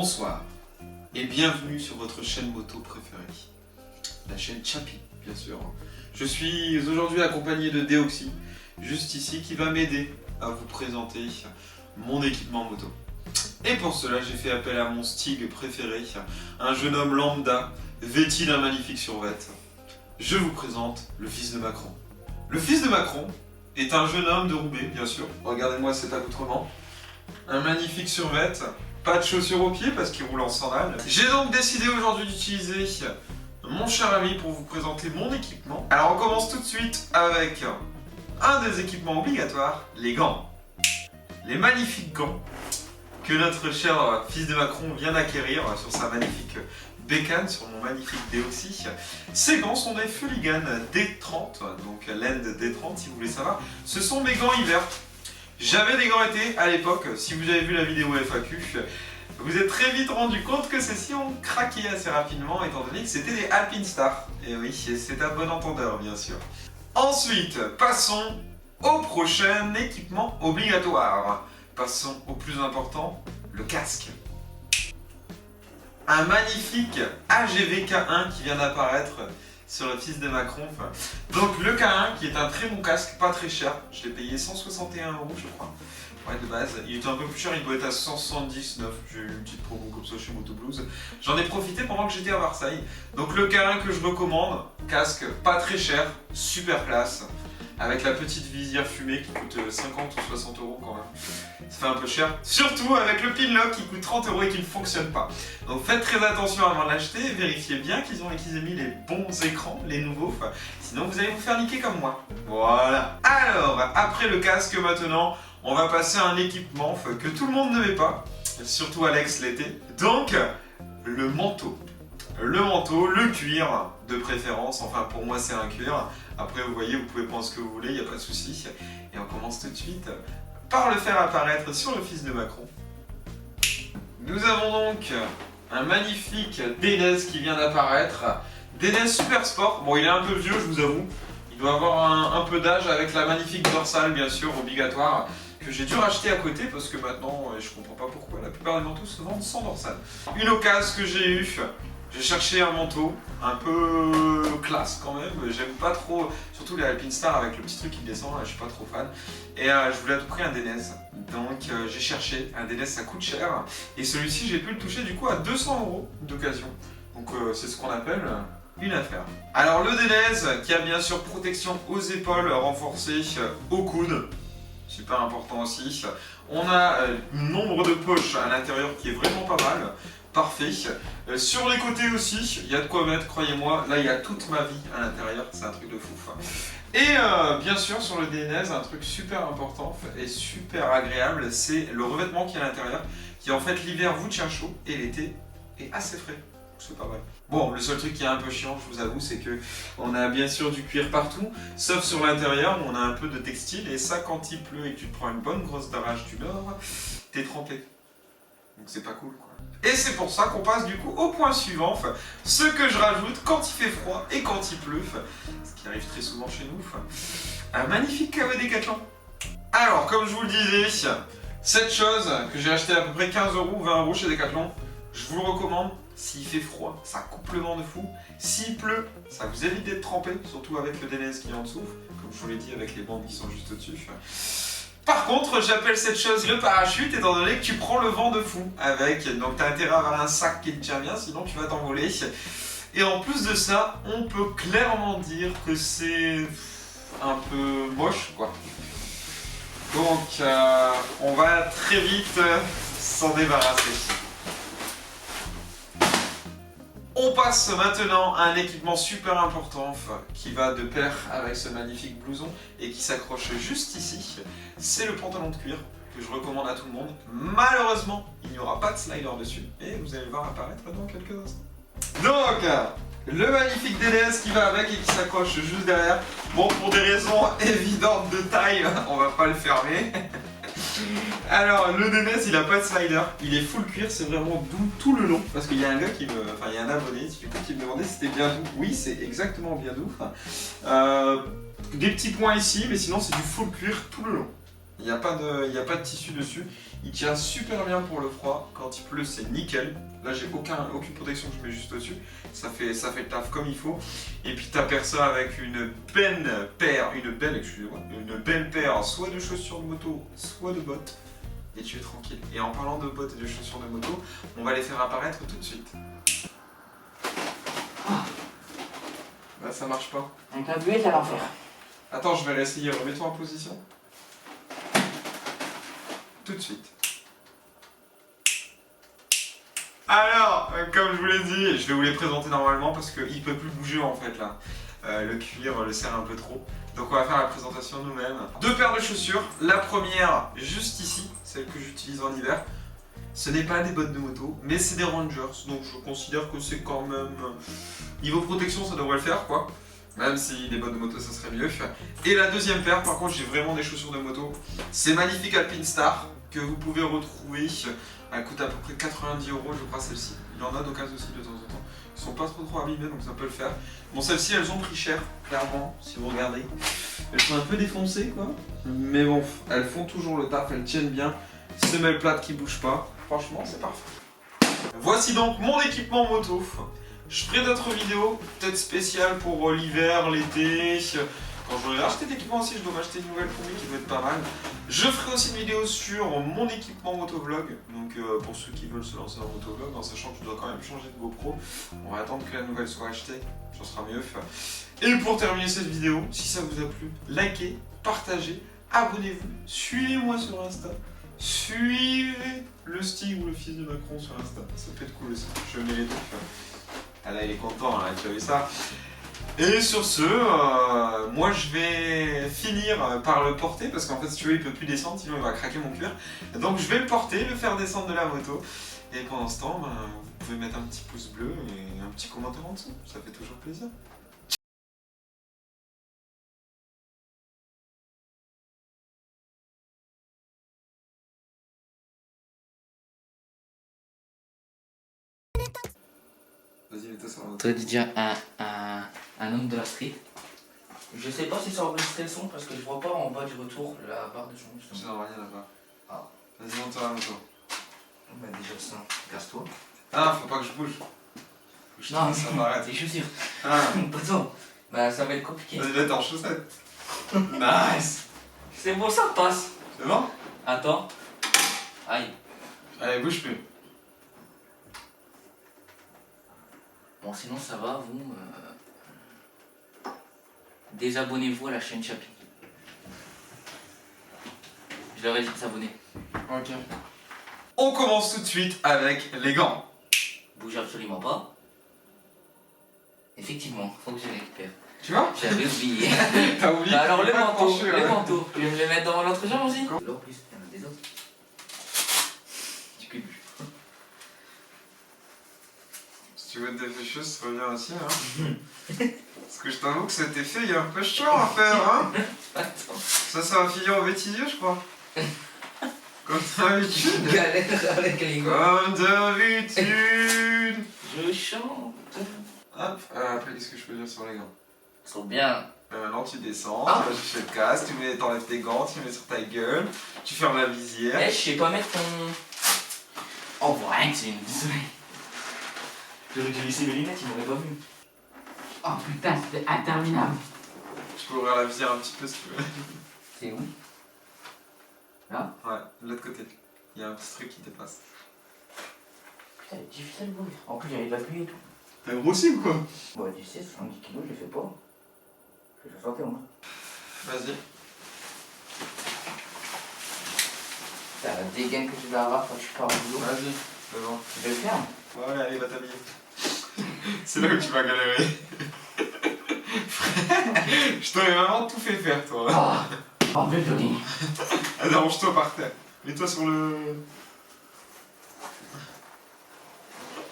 Bonsoir et bienvenue sur votre chaîne moto préférée, la chaîne Chappy, bien sûr. Je suis aujourd'hui accompagné de Deoxy, juste ici, qui va m'aider à vous présenter mon équipement moto. Et pour cela, j'ai fait appel à mon Stig préféré, un jeune homme lambda, vêtu d'un magnifique survêt. Je vous présente le fils de Macron. Le fils de Macron est un jeune homme de Roubaix, bien sûr. Regardez-moi cet accoutrement. Un magnifique survêt, pas de chaussures aux pieds parce qu'il roule en sandales. J'ai donc décidé aujourd'hui d'utiliser mon cher ami pour vous présenter mon équipement. Alors on commence tout de suite avec un des équipements obligatoires, les gants. Les magnifiques gants que notre cher fils de Macron vient d'acquérir sur sa magnifique bécane, sur mon magnifique Deoxy. Ces gants sont des Fuligan D30, donc l'end D30 si vous voulez savoir. Ce sont mes gants hiver. J'avais des gants été à l'époque, si vous avez vu la vidéo FAQ, vous êtes très vite rendu compte que ceux-ci ont craqué assez rapidement étant donné que c'était des Alpinestar. Et oui, c'est un bon entendeur bien sûr. Ensuite, passons au prochain équipement obligatoire. Passons au plus important, le casque. Un magnifique AGV K1 qui vient d'apparaître sur le fils de Macron. Donc le K1 qui est un très bon casque, pas très cher. Je l'ai payé 161 € je crois. Ouais, de base. Il était un peu plus cher, il doit être à 179. J'ai eu une petite promo comme ça chez Motoblues. J'en ai profité pendant que j'étais à Marseille. Donc le K1 que je recommande, casque pas très cher, super classe. Avec la petite visière fumée qui coûte 50 ou 60 € quand même. Ça fait un peu cher. Surtout avec le pin-lock qui coûte 30 € et qui ne fonctionne pas. Donc faites très attention avant de l'acheter. Vérifiez bien qu'ils aient mis les bons écrans, les nouveaux. Sinon vous allez vous faire niquer comme moi. Voilà. Alors, après le casque maintenant, on va passer à un équipement que tout le monde ne met pas. Surtout Alex l'été. Donc, le manteau. Le manteau, le cuir de préférence. Enfin pour moi c'est un cuir. Après vous voyez, vous pouvez prendre ce que vous voulez, il n'y a pas de souci. Et on commence tout de suite par le faire apparaître sur le fils de Macron. Nous avons donc un magnifique DNez qui vient d'apparaître. DNez Super Sport. Bon, il est un peu vieux, je vous avoue. Il doit avoir un peu d'âge avec la magnifique dorsale, bien sûr, obligatoire, que j'ai dû racheter à côté parce que maintenant, je comprends pas pourquoi, la plupart des manteaux se vendent sans dorsale. Une occasion que j'ai eue. J'ai cherché un manteau un peu classe quand même, j'aime pas trop, surtout les Alpinestar avec le petit truc qui descend, là, je suis pas trop fan. Et je voulais à tout prix un DNez, donc j'ai cherché, un DNez ça coûte cher, et celui-ci j'ai pu le toucher du coup à 200 € d'occasion. Donc c'est ce qu'on appelle une affaire. Alors le DNez qui a bien sûr protection aux épaules renforcée aux coudes, super important aussi. On a nombre de poches à l'intérieur qui est vraiment pas mal. Parfait. Sur les côtés aussi, il y a de quoi mettre, croyez-moi. Là, il y a toute ma vie à l'intérieur, c'est un truc de fou. Et bien sûr, sur le DNez, un truc super important et super agréable, c'est le revêtement qui est à l'intérieur, qui en fait l'hiver vous tient chaud et l'été est assez frais. C'est pas mal. Bon, le seul truc qui est un peu chiant, je vous avoue, c'est que on a bien sûr du cuir partout, sauf sur l'intérieur où on a un peu de textile, et ça, quand il pleut et que tu te prends une bonne grosse darage du nord, t'es trempé. Donc c'est pas cool quoi. Et c'est pour ça qu'on passe du coup au point suivant, ce que je rajoute quand il fait froid et quand il pleut, ce qui arrive très souvent chez nous, un magnifique KW Décathlon. Alors comme je vous le disais, cette chose que j'ai acheté à peu près 15 € ou 20 € chez Decathlon, je vous le recommande. S'il fait froid, ça coupe le vent de fou. S'il pleut, ça vous évite d'être trempé, surtout avec le DNez qui est en dessous, comme je vous l'ai dit avec les bandes qui sont juste au-dessus. Par contre, j'appelle cette chose le parachute, étant donné que tu prends le vent de fou avec. Donc t'as intérêt à avoir un sac qui te tient bien, sinon tu vas t'envoler. Et en plus de ça, on peut clairement dire que c'est un peu moche, quoi. Donc on va très vite s'en débarrasser. On passe maintenant à un équipement super important qui va de pair avec ce magnifique blouson et qui s'accroche juste ici. C'est le pantalon de cuir que je recommande à tout le monde. Malheureusement, il n'y aura pas de slider dessus et vous allez le voir apparaître dans quelques instants. Donc, le magnifique DNez qui va avec et qui s'accroche juste derrière. Bon, pour des raisons évidentes de taille, on va pas le fermer. Alors le DNez il a pas de slider, il est full cuir, c'est vraiment doux tout le long. Parce qu'il y a un gars qui me. Enfin il y a un abonné du coup qui me demandait si c'était bien doux. Oui c'est exactement bien doux. Des petits points ici, mais sinon c'est du full cuir tout le long. Il n'y a pas de tissu dessus. Il tient super bien pour le froid. Quand il pleut, c'est nickel. Là, j'ai aucune protection que je mets juste au-dessus. Ça fait le taf comme il faut. Et puis, t'aperçois ça avec une belle paire, soit de chaussures de moto, soit de bottes. Et tu es tranquille. Et en parlant de bottes et de chaussures de moto, on va les faire apparaître tout de suite. Là, ça marche pas. Avec la buée, à l'enfer. Attends, je vais réessayer. Remets-toi en position. Tout de suite. Alors, comme je vous l'ai dit, je vais vous les présenter normalement parce qu'il peut plus bouger en fait là. Le cuir le serre un peu trop. Donc on va faire la présentation nous-mêmes. 2 paires de chaussures. La première, juste ici, celle que j'utilise en hiver. Ce n'est pas des bottes de moto, mais c'est des Rangers. Donc je considère que c'est quand même... Niveau protection, ça devrait le faire quoi. Même si les bottes de moto, ça serait mieux. Et la deuxième paire, par contre, j'ai vraiment des chaussures de moto. C'est Magnifique Alpinestar que vous pouvez retrouver. Elle coûte à peu près 90 €, je crois, celle-ci. Il y en a d'occasion aussi de temps en temps. Ils sont pas trop abîmés, donc ça peut le faire. Bon, celles-ci, elles ont pris cher, clairement, si vous regardez. Elles sont un peu défoncées, quoi. Mais bon, elles font toujours le taf, elles tiennent bien. Semelle plate qui bouge pas. Franchement, c'est parfait. Voici donc mon équipement moto. Je ferai d'autres vidéos, peut-être spéciales pour l'hiver, l'été. Quand j'aurai racheté d'équipement aussi, je dois m'acheter une nouvelle pour lui qui doit être pas mal. Je ferai aussi une vidéo sur mon équipement motovlog. Donc pour ceux qui veulent se lancer en motovlog, en sachant que je dois quand même changer de GoPro. On va attendre que la nouvelle soit achetée, ça sera mieux. Et pour terminer cette vidéo, si ça vous a plu, likez, partagez, abonnez-vous, suivez-moi sur Insta. Suivez le Stig ou le fils de Macron sur Insta. Ça peut être cool aussi, je mets les deux. Ah là il est content, là, tu as vu ça. Et sur ce, moi je vais finir par le porter parce qu'en fait si tu veux il peut plus descendre sinon il va craquer mon cuir. Donc je vais le porter, le faire descendre de la moto. Et pendant ce temps, vous pouvez mettre un petit pouce bleu et un petit commentaire en dessous, ça fait toujours plaisir. Vas-y, mets-toi sur la moto. Tu aurais dû dire un homme de la street. Je sais pas si ça enregistre le son parce que je vois pas en bas du retour la barre de son. Je n'en vois rien là-bas. Ah. Vas-y, monte sur la moto. Bah déjà ça, casse-toi. Ah, faut pas que je bouge. Non, ça m'arrête. tes chaussures. Ah. Pas toi. Bah ça va être compliqué. Vas-y, mets-toi en chaussettes. Nice. C'est bon, ça passe. C'est bon? Attends. Aïe. Allez, bouge plus. Bon, sinon ça va, vous. Désabonnez-vous à la chaîne Chapi. Je leur ai dit de s'abonner. Ok. On commence tout de suite avec les gants. Bouge absolument pas. Effectivement, faut que je les récupère. Tu vois? J'avais oublié. T'as oublié? Alors le pas manteau, penché, ouais. le manteau. Je vais me le mettre dans l'autre jambe aussi. Là en plus, il y en a des autres. Du cul. Si tu veux te dépêcher, ça revient aussi, hein. Parce que je t'avoue que cet effet, il est un peu chiant à faire, hein. Attends. Ça va finir au bêtisier, je crois. Comme d'habitude. Galère avec les gars. Comme d'habitude. Je chante. Hop, après, qu'est-ce que je peux dire sur les gants? Ils sont bien. Maintenant, tu descends, Ah. tu vas chercher le casque, t'enlèves tes gants, tu mets sur ta gueule, tu fermes la visière. Eh, je sais pas mettre ton. Oh, rien que c'est une désolé. J'aurais dû laisser mes lunettes, ils m'auraient pas vu. Oh putain, c'était interminable. Tu peux ouvrir la visière un petit peu si tu veux. C'est où? Là? Ouais, de l'autre côté. Il y a un petit truc qui dépasse. Putain, c'est difficile de l'ouvrir. En plus, j'arrive à appuyer et tout. T'as grossi ou quoi? Bon, tu sais, 70 kilos, je le fais pas. Je vais 71. Vas-y. T'as la dégaine que tu vas avoir quand tu pars au boulot. Vas-y, c'est bon. Je vais le faire. Ouais, allez, va t'habiller. C'est là où tu vas galérer. Je t'aurais vraiment tout fait faire, toi. Oh, belle jolie. Allez, range-toi par terre. Mets-toi sur le...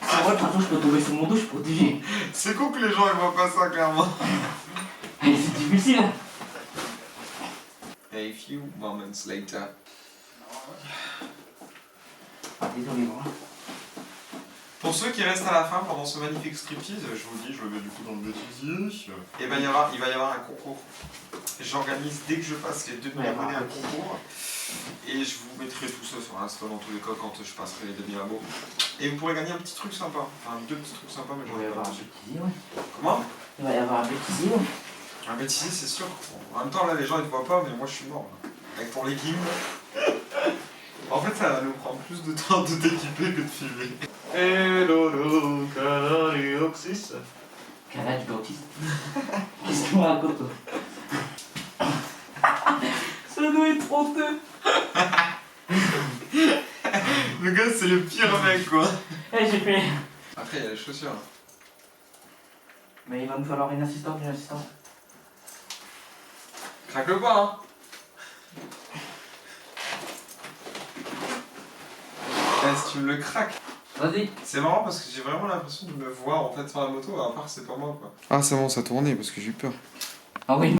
C'est vrai, de toute façon, je peux tomber sur mon dos, je suis protégé. C'est con que les gens ils voient pas ça, clairement. C'est difficile. A few moments later. Ah, désolé, moi. Pour ceux qui restent à la fin pendant ce magnifique striptease, je vous dis, je le mets du coup dans le bêtisier. Et ben il va y avoir un concours. J'organise dès que je passe les 2000 abonnés un concours. Et je vous mettrai tout ça sur Insta dans tous les cas quand je passerai les demi-labos. Et vous pourrez gagner un petit truc sympa. Enfin, 2 petits trucs sympas, mais Il j'en va y ai avoir pas un dessus. bêtisier, ouais. Comment? Il va y avoir un bêtisier, ouais. Un bêtisier, c'est sûr. Bon, en même temps, là, les gens ils te voient pas, mais moi je suis mort. Là. Avec ton legging. En fait, ça va nous prendre plus de temps de t'équiper que de filmer. Hello, canari oxys. Canal du autiste. Qu'est-ce que tu me racontes, toi? Ça doit être honteux. Le gars, c'est le pire mec, quoi. Eh, j'ai fait. Après, il y a les chaussures. Mais il va nous falloir une assistante. Craque le pas, hein. Si tu me le craques. Vas-y. C'est marrant parce que j'ai vraiment l'impression de me voir en fait sur la moto, à part que c'est pas moi quoi. Ah c'est bon, ça tournait parce que j'ai eu peur. Ah oui.